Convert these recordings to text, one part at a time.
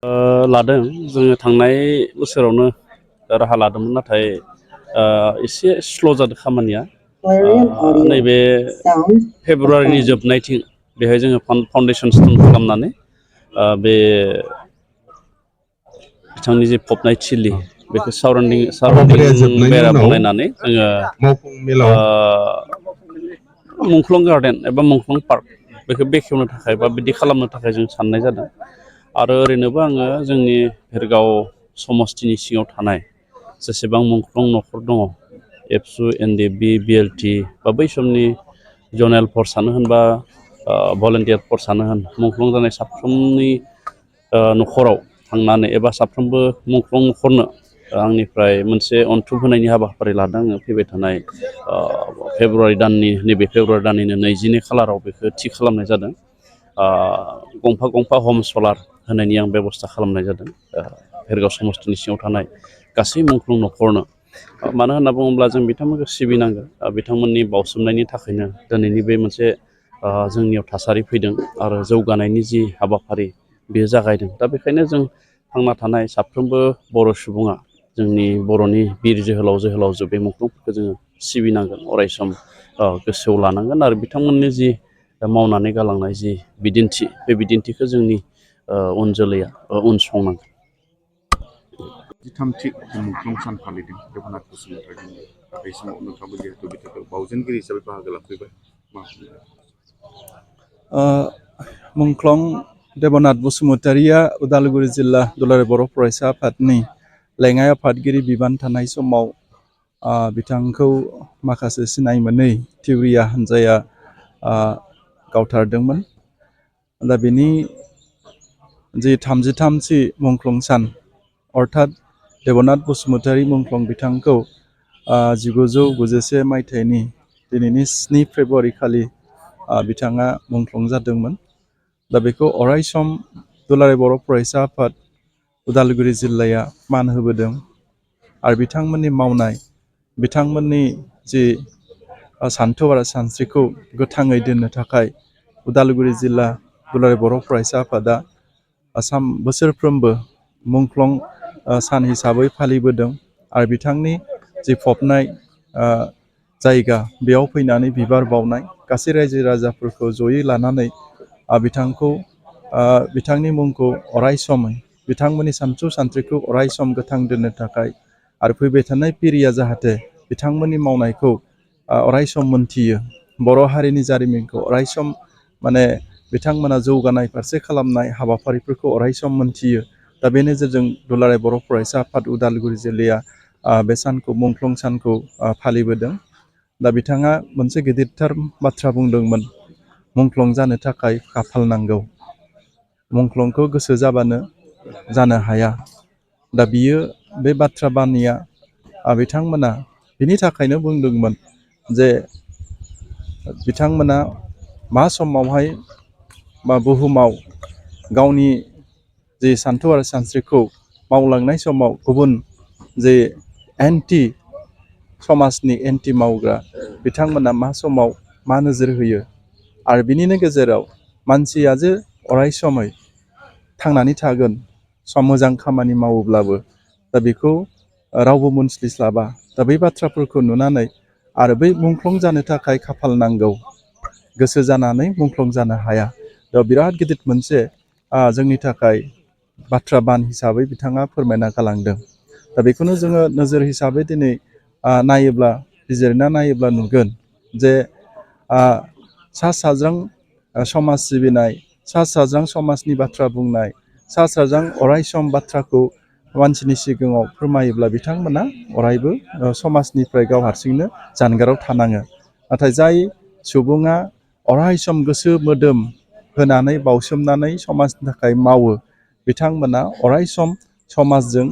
लादों जोङो थांनाय बोसोरावनो राहा लादोंमोन नाथाय एसे स्ल' जादों खामानिया नैबे फेब्रुवारिनि जोबनायथिं बेहाय जोङो फाउन्डेसन स्टन खालामनानै बे बिथांनि जे फबनाय थिलि बेखौ साराउन्डिं बेरा बनायनानै जोङो मावफुं मेलाव मुंख्लं गार्डेन एबा मुंख्लं पार्क बेखौ बेखेवनो थाखाय बा बिदि खालामनो थाखाय जों साननाय जादों आरो ओरैनोबो आङो जोंनि भेरगाव समस्तिनि सिङाव थानाय जेसेबां मुंख्लं न'खर दङ एबसु एनडिएफबि बिएलटि बा बै समनि जनेल फर्सआनो होन बा भलेन्टियार फर्सआनो होन मुंख्लं जानाय साफ्रोमनि न'खराव थांनानै एबा साफ्रोमबो मुंख्लं न'खरनो आंनिफ्राय मोनसे अनथुब होनायनि हाबाफारि लादों आङो फैबाय थानाय फेब्रुवारि दाननि नैबे फेब्रुवारि दाननिनो 22 खालाराव बेखौ थि खालामनाय जादों गंफा गंफा हम सलार होनायनि आं बेब'स्था खालामनाय जादों भेरगाव समस्तिनि सिङाव थानाय गासै मुंख्लं न'खरनो मानो होनना बुङोब्ला जों बिथांमोनखौ सिबिनांगोन बिथांमोननि बावसोमनायनि थाखायनो दिनैनि बे मोनसे जोंनियाव थासारि फैदों आरो जौगानायनि जि हाबाफारि बेयो जागायदों दा बेखायनो जों थांना थानाय साफ्रोमबो बर' सुबुङा जोंनि बर'नि बिर जोहोलावजो बे मुंख्लंफोरखौ जोङो सिबिनांगोन अरायसम गोसोआव लानांगोन आरो बिथांमोननि जि मावनानै गालांनाय जि बिदिन्थि बे बिदिन्थिखौ जोंनि उन जोलैया उनसंनांगोन। 13थि मुंख्लं सान फालिदों देबनाथ बसुमतारीनि बे समाव नोंथाङाबो जिहेतु बिथांखौ बावजेनगिरि हिसाबै बाहागो लाफैबाय मुंख्लं देबनाथ बसुमतारीया उदालगुरि जिल्ला दुलाराय बर' फरायसा आफादनि लेङाइ आफादगिरि बिबान थानाय समाव बिथांखौ माखासे सिनाय मोनै थिउरिया हान्जाया गावथारदोंमोन। दा बेनि जि 33थि मुंख्लं सान अर्थात देबनाथ बसुमतारी मुंख्लं बिथांखौ 1991 मायथाइनि दिनैनि 7 फेब्रुवारि खालि बिथाङा मुंख्लं जादोंमोन। दा बेखौ अरायसम दुलाराय बर' फरायसा आफाद उदालगुरि जिल्लाया मान होबोदों आरो बिथांमोननि मावनाय बिथांमोननि जि सान्थौ आरो सानस्रिखौ गोथाङै दोननो थाखाय उदालगुरि जिल्ला दुलाराय बर' फरायसा आफादा बोसोरफ्रोमबो मुंख्लं सान हिसाबै फालिबोदों आरो बिथांनि जि फबनाय जायगा बेयाव फैनानै बिबार बावनाय गासै रायजो राजाफोरखौ जयै लानानै बिथांनि मुंखौ अरायसमै बिथांमोननि सानथौ सानस्रिखौ अरायसम गोथां दोननो थाखाय आरो फैबाय थानाय पिरिया जाहाथे बिथांमोननि मावनायखौ अरायसम मोनथियो बर' हारिनि जारिमिनखौ अरायसम बिथांमोना जौगानाय फारसे खालामनाय हाबाफारिफोरखौ अरायसम मोनथियो। दा बे नोजोरजों दुलाराय बर' फरायसा आफाद उदालगुरि जिल्लाया बे सानखौ मुंख्लं सानखौ फालिबोदों। दा बिथाङा मोनसे गिदिरथार बाथ्रा बुंदोंमोन मुंख्लं जानो थाखाय खाफाल नांगौ मुंख्लंखौ गोसो जाबानो जानो हाया। दा बियो बे बाथ्रा बानिया बिथांमोना बिनि थाखायनो बुंदोंमोन जे बिथांमोना मा समावहाय बुहुमाव गावनि जि सान्थौ आरो सानस्रिखौ मावलांनाय समाव गुबुन जे समाजनि एन्टि मावग्रा बिथांमोना मा समाव मा नोजोर होयो आरो बिनिनो गेजेराव मानसिया जे अरायसमै थांनानै थागोन मोजां खामानि मावोब्लाबो दा बेखौ रावबो मोनस्लिस्लाबा दा बै बाथ्राफोरखौ नुनानै आरो बै मुंख्लं जानो थाखाय खाफाल नांगौ गोसो जानानै मुंख्लं जानो हाया। दा बिराद गिदिर मोनसे जोंनि थाखाय बाथ्रा बान हिसाबै बिथाङा फोरमायना गालांदों। दा बेखौनो जोङो नोजोर हिसाबै दिनै नायोब्ला बिजिरना नायोब्ला नुगोन जे सा साज्रां समाज सिबिनाय सा साज्रां समाजनि बाथ्रा बुंनाय सा साज्रां अरायसम बाथ्राखौ मानसिनि सिगाङाव फोरमायोब्ला बिथांमोना अरायबो समाजनिफ्राय गाव हारसिंनो जानगाराव थानाङो। नाथाय जाय सुबुङा अरायसम गोसो मोदोम होनानै बावसोमनानै समाजनि थाखाय मावो बिथांमोना अरायसम समाजजों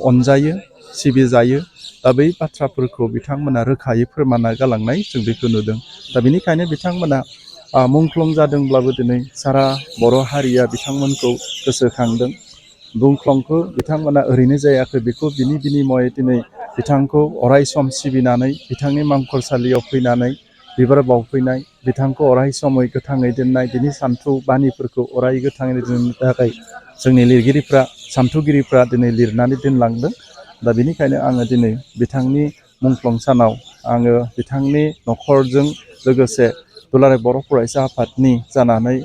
अनजायो सिबिजायो। दा बै बाथ्राफोरखौ बिथांमोना रोखायै फोरमानना गालांनाय जों बेखौ नुदों। दा बेनिखायनो बिथांमोना मुंख्लं जादोंब्लाबो दिनै सारा बर' हारिया बिथांमोनखौ गोसोखांदों। मुंख्लंखौ बिथांमोना ओरैनो जायाखै बेखौ बिनि बिनिमय दिनै बिथांखौ अरायसम सिबिनानै बिथांनि मांखरसालियाव फैनानै बिबार बावफैनाय बिथांखौ अराय समै गोथाङै दोननाय बिनि सान्थौ बानिफोरखौ अराय गोथाङै दोननो थाखाय जोंनि लिरगिरिफ्रा सान्थौगिरिफ्रा दिनै लिरनानै दोनलांदों। दा बेनिखायनो आङो दिनै बिथांनि मुंख्लं सानाव आङो बिथांनि नखरजों लोगोसे दुलाराय बर' फरायसा आफादनि जानानै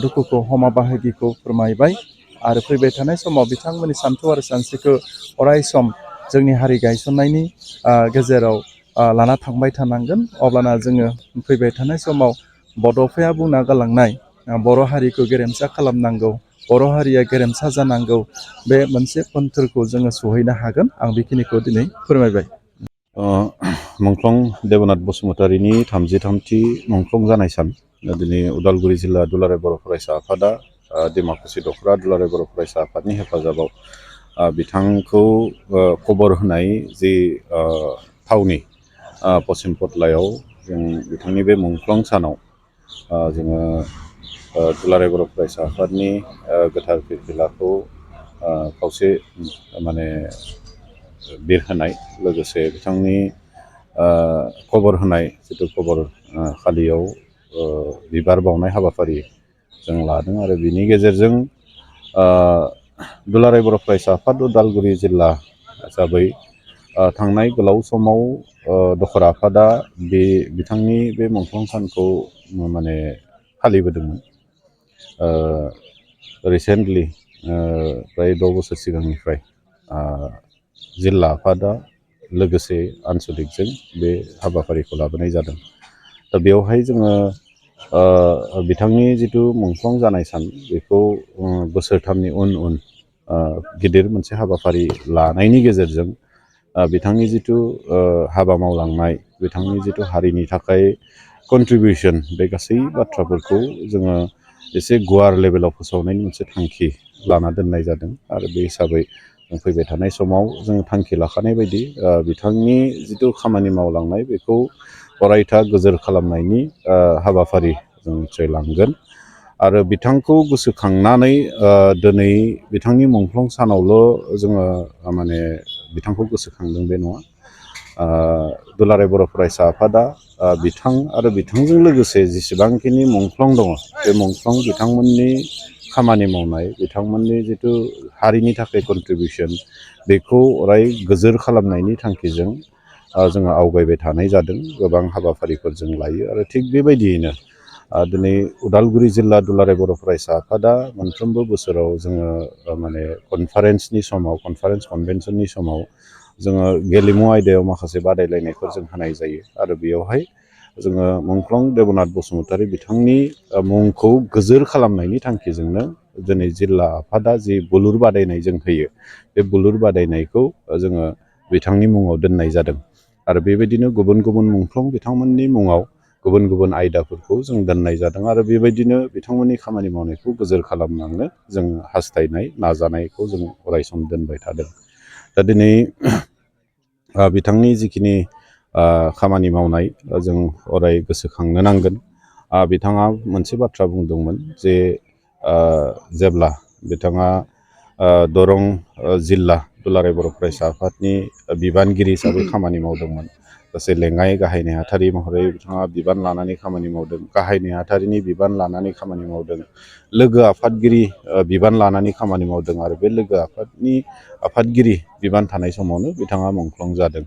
दुखुखौ हमा बाहागिखौ फोरमायबाय आरो फैबाय थानाय समाव बिथांमोननि सान्थौ आरो सानस्रिखौ अराय सम जोंनि हारि गायसननायनि गेजेराव लाना थांबाय थानांगोन। अब्लाना जोङो फैबाय थानाय समाव बड'फाया बुंना गालांनाय बर' हारिखौ गेरेमसा खालामनांगौ, बर' हारिया गेरेमसा जानांगौ, बे मोनसे कन्ट्रोलखौ जोङो सहैनो हागोन। आं बेखिनिखौ दिनै फोरमायबाय। मुंख्लं देबनाथ बसुमतारीनि 33थि मुंख्लं जानाय सान दिनै उदालगुरि जिल्ला दुलाराय बर' फरायसा आफादा डिमाकुसि दख'रा दुलाराय बर' फरायसा आफादनि हेफाजाबाव बिथांखौ खबर होनाय जि थावनि पश्चिम पटलायाव जों बिथांनि बे मुंख्लं सानाव जोङो दुलाराय बर' फरायसा आफादनि गोथार फिरफिलाखौ खावसे माने बिरहोनाय लोगोसे बिथांनि खबर होनाय जिथु खबर खालियाव बिबार बावनाय हाबाफारि जों लादों आरो बिनि गेजेरजों दुलाराय बर' फरायसा आफाद उदालगुरि जिल्ला हिसाबै थांनाय गोलाव समाव दखरा आफादा बिथांनि बे मुंख्लं सानखौ माने फालिबोदोंमोन। रिसेन्टलि फ्राय 6 बोसोर सिगांनिफ्राय जिल्ला आफादा लोगोसे आनसलिकजों बे हाबाफारिखौ लाबोनाय जादों। दा बेवहाय जोङो बिथांनि जिथु मुंख्लं जानाय सान बेखौ बोसोरथामनि उन गिदिर मोनसे हाबाफारि लानायनि गेजेरजों बिथांनि जिथु हाबा मावलांनाय, बिथांनि जिथु हारिनि थाखाय कन्ट्रिबिउसन, बे गासै बाथ्राफोरखौ जोङो एसे गुवार लेभेलाव फोसावनायनि मोनसे थांखि लाना दोननाय जादों। आरो बे हिसाबै फैबाय थानाय समाव जों थांखि लाखानाय बायदि बिथांनि जिथु खामानि मावलांनाय बेखौ अरायथा गोजोर खालामनायनि हाबाफारि जों निश्चय लांगोन। आरो बिथांखौ गोसोखांनानै दिनै बिथांनि मुंख्लं सानावल' जोङो माने बिथांखौ गोसोखांदों बे नङा। दुलाराय बर' फरायसा आफादा बिथां आरो बिथांजों लोगोसे जेसेबांखिनि मुंख्लं दङ बे मुंख्लं बिथांमोननि खामानि मावनाय, बिथांमोननि जिथु हारिनि थाखाय कन्ट्रिबिउसन बेखौ अराय गोजोर खालामनायनि थांखिजों जोङो आवगायबाय थानाय जादों। गोबां हाबाफारिफोर जों लायो आरो थिग बेबायदियैनो दिनै उदालगुरि जिल्ला दुलाराय बर' फरायसा आफादा मोनफ्रोमबो बोसोराव जोङो माने कनफारेन्स कनभेनसननि समाव जोङो गेलेमु आयदायाव माखासे बादायलायनायफोर जों होनाय जायो। आरो बेयावहाय जोङो मुंख्लं देबनाथ बसुमतारी बिथांनि मुंखौ गोजोर खालामनायनि थांखिजोंनो दिनै जिल्ला आफादा जि बुलुर बादायनाय जों होयो, बे बुलुर बादायनायखौ जोङो बिथांनि मुङाव दोननाय जादों। आरो बेबायदिनो गुबुन गुबुन मुंख्लं बिथांमोननि मुङाव गुबुन गुबुन आयदाफोरखौ जों दोननाय जादों। आरो बेबायदिनो बिथांमोननि खामानि मावनायखौ गोजोर खालामलांनो जों हास्थायनाय, नाजानायखौ जों अरायसम दोनबाय थादों। दा दिनै बिथांनि जिखिनि खामानि मावनाय जों अराय गोसोखांनो नांगोन। बिथाङा मोनसे बाथ्रा बुंदोंमोन जे जेब्ला बिथाङा दरं जिल्ला दुलाराय बर' फरायसा आफादनि बिबानगिरि हिसाबै खामानि मावदोंमोन। लोगोसे लेङाइ गाहाय नेहाथारि महरै बिथाङा बिबान लानानै खामानि मावदों, गाहाय नेहाथारिनि बिबान लानानै खामानि मावदों, लोगो आफादगिरि बिबान लानानै खामानि मावदों। आरो बे लोगो आफादगिरि बिबान थानाय समावनो बिथाङा मुंख्लं जादों।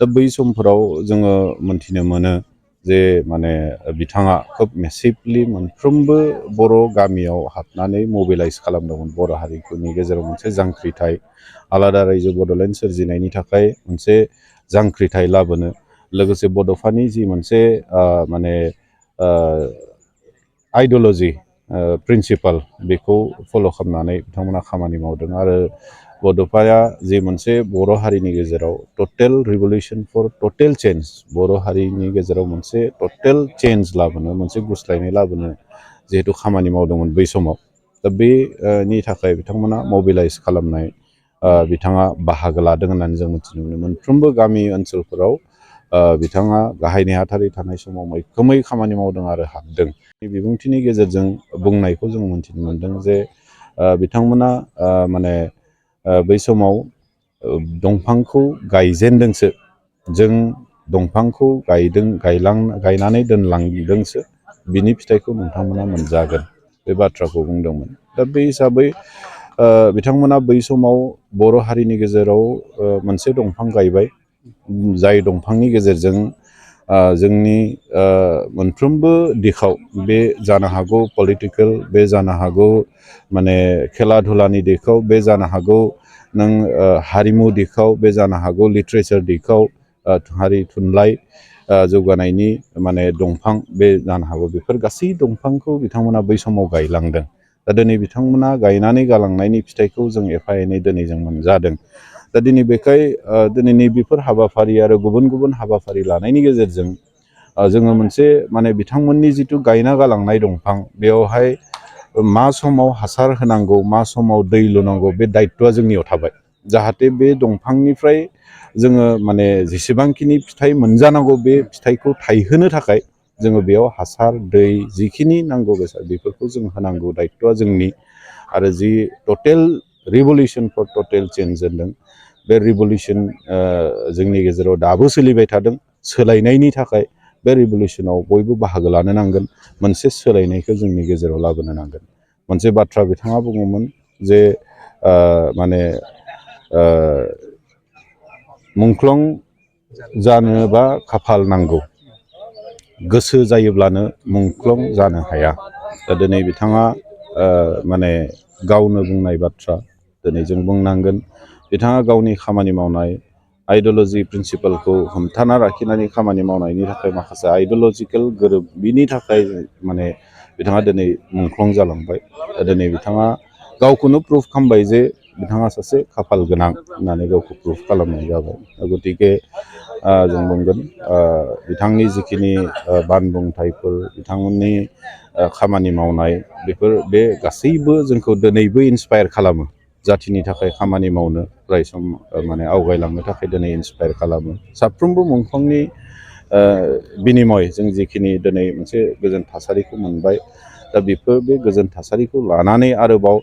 दा बै समफोराव जोङो मोनथिनो मोनो जे माने बिथाङा खोब मेसिभलि मोनफ्रोमबो बर' गामियाव हाबनानै मबिलाइज खालामदोंमोन। बर' हारिफोरनि गेजेराव मोनसे जांख्रिथाय, आलादा रायजो बड'लेण्ड सोरजिनायनि थाखाय मोनसे जांख्रिथाय लाबोनो, लोगोसे बड'फानि जि मोनसे माने आइडिय'ल'जि प्रिन्सिपाल बेखौ फल' खालामनानै बिथांमोना खामानि मावदों। आरो बड'फाया जि मोनसे बर' हारिनि गेजेराव टटेल रिभलिउसन फर टटेल चेन्ज, बर' हारिनि गेजेराव मोनसे टटेल चेन्ज लाबोनो, मोनसे गुस्लायनाय लाबोनो जिहेतु खामानि मावदोंमोन बै समाव। दा बेनि थाखाय बिथांमोना मबिलाइज खालामनाय बिथाङा बाहागो लादों होननानै जों मिथिनो मोनो। मोनफ्रोमबो गामि ओनसोलफोराव बिथाङा गाहाय नेहाथारि थानाय समाव मैखोमै खामानि मावदों आरो हाबदों। बिबुंथिनि गेजेरजों बुंनायखौ जों मिथिनो मोनदों जे बिथांमोना माने बै समाव दंफांखौ गायजेनदोंसो, जों दंफांखौ गायनानै दोनलांदोंसो, बिनि फिथाइखौ नोंथांमोना मोनजागोन, बे बाथ्राखौ बुंदोंमोन। दा बे हिसाबै बिथांमोना बै समाव बर' हारिनि गेजेराव मोनसे दंफां गायबाय, जाय दंफांनि गेजेरजों जोंनि मोनफ्रोमबो दिखाव, बे जानो हागौ पलिटिकेल, बे जानो हागौ माने खेला धुलानि दिखाव, बे जानो हागौ नों हारिमु दिखाव, बे जानो हागौ लिटारेचार दिखाव, हारि थुनलाइ जौगानायनि माने दंफां बे जानो हागौ। बेफोर गासै दंफांखौ बिथांमोना बै समाव गायलांदों। दा दिनै बिथांमोना गायनानै गालांनायनि फिथाइखौ जों एफा एनै दिनै जों मोनजादों। दा दिनै बेखाय दिनैनि बेफोर हाबाफारि आरो गुबुन गुबुन हाबाफारि लानायनि गेजेरजों जोङो मोनसे माने बिथांमोननि जिथु गायना गालांनाय दंफां, बेयावहाय मा समाव हासार होनांगौ, मा समाव दै लुनांगौ, बे दायित्वआ जोंनियाव थाबाय। जाहाथे बे दंफांनिफ्राय जोङो माने जेसेबांखिनि फिथाइ मोनजानांगौ, बे फिथाइखौ थायहोनो थाखाय जोङो बेयाव हासार, दै, जिखिनि नांगौ बेसाद बेफोरखौ जों होनांगौ दायित्वआ जोंनि। आरो जि टटेल रिभलिउसन फर टटेल चेन्ज होनदों, बे रिभलिउसन जोंनि गेजेराव दाबो सोलिबाय थादों। सोलायनायनि थाखाय बे रिभलिउसनाव बयबो बाहागो लानो नांगोन, मोनसे सोलायनायखौ जोंनि गेजेराव लाबोनो नांगोन। मोनसे बाथ्रा बिथाङा बुङोमोन जे माने मुंख्लं जानोबा खाफाल नांगौ, गोसो जायोब्लानो मुंख्लं जानो हाया। दा दिनै बिथाङा माने गावनो बुंनाय बाथ्रा, दिनै जों बुंनांगोन। बिथाङा गावनि खामानि मावनाय आइडिय'लजि प्रिन्सिपालखौ हमथाना लाखिनानै खामानि मावनायनि थाखाय माखासे आइडिय'लजिकेल गोरोबिनि थाखाय माने बिथाङा दिनै मुंख्लं जालांबाय। दिनै बिथाङा गावखौनो प्रुभ खालामबाय जे बिथाङा सासे खाफाल गोनां होननानै गावखौ प्रुभ खालामनाय जाबाय। गतिके जों बुंगोन बिथांनि जिखिनि बानबुंथाइफोर, बिथांमोननि खामानि मावनाय, बेफोर बे गासैबो जोंखौ दिनैबो इन्सपायार खालामो। जाथिनि थाखाय खामानि मावनो अराय सम माने आवगायलांनो थाखाय दिनै इन्सपायार खालामो। साफ्रोमबो मुंख्लंनि बिनिमय जों जिखिनि दिनै मोनसे गोजोन थासारिखौ मोनबाय। दा बेफोर बे गोजोन थासारिखौ लानानै आरोबाव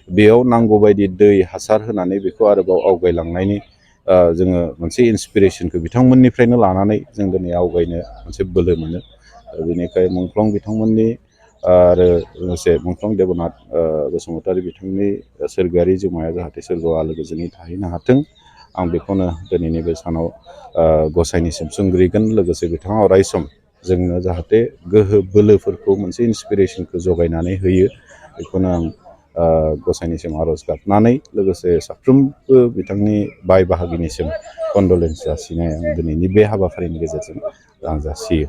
बेयाव नांगौबायदि दै हासार होनानै बेखौ आरोबाव आवगायलांनायनि जोङो मोनसे इन्सपिरेसनखौ बिथांमोननिफ्रायनो लानानै जों दिनै आवगायनो मोनसे बोलो मोनो। बेनिखाय मुंख्लं बिथांमोननि आरो लोगोसे मुंख्लं देबनाथ बसुमतारी बिथांनि सोरगोआरि जिउमाया जाहाथे सोरगोआव आलो गोजोनै थाहैनो हाथों, आं बेखौनो दिनैनि बे सानाव गसाइनिसिम सोंग्रिगोन। लोगोसे बिथाङा अरायसम जोंनो जाहाथे गोहो बोलोफोरखौ मोनसे इन्सपिरेसनखौ जगायनानै होयो, बेखौनो आं गसाइनिसिम आर'ज गाबनानै लोगोसे साफ्रोमबो बिथांनि बाय बाहागिनिसिम कन्डलेन्स जासिनाय आं दिनैनि बे हाबाफारिनि गेजेरजों आं जासियो।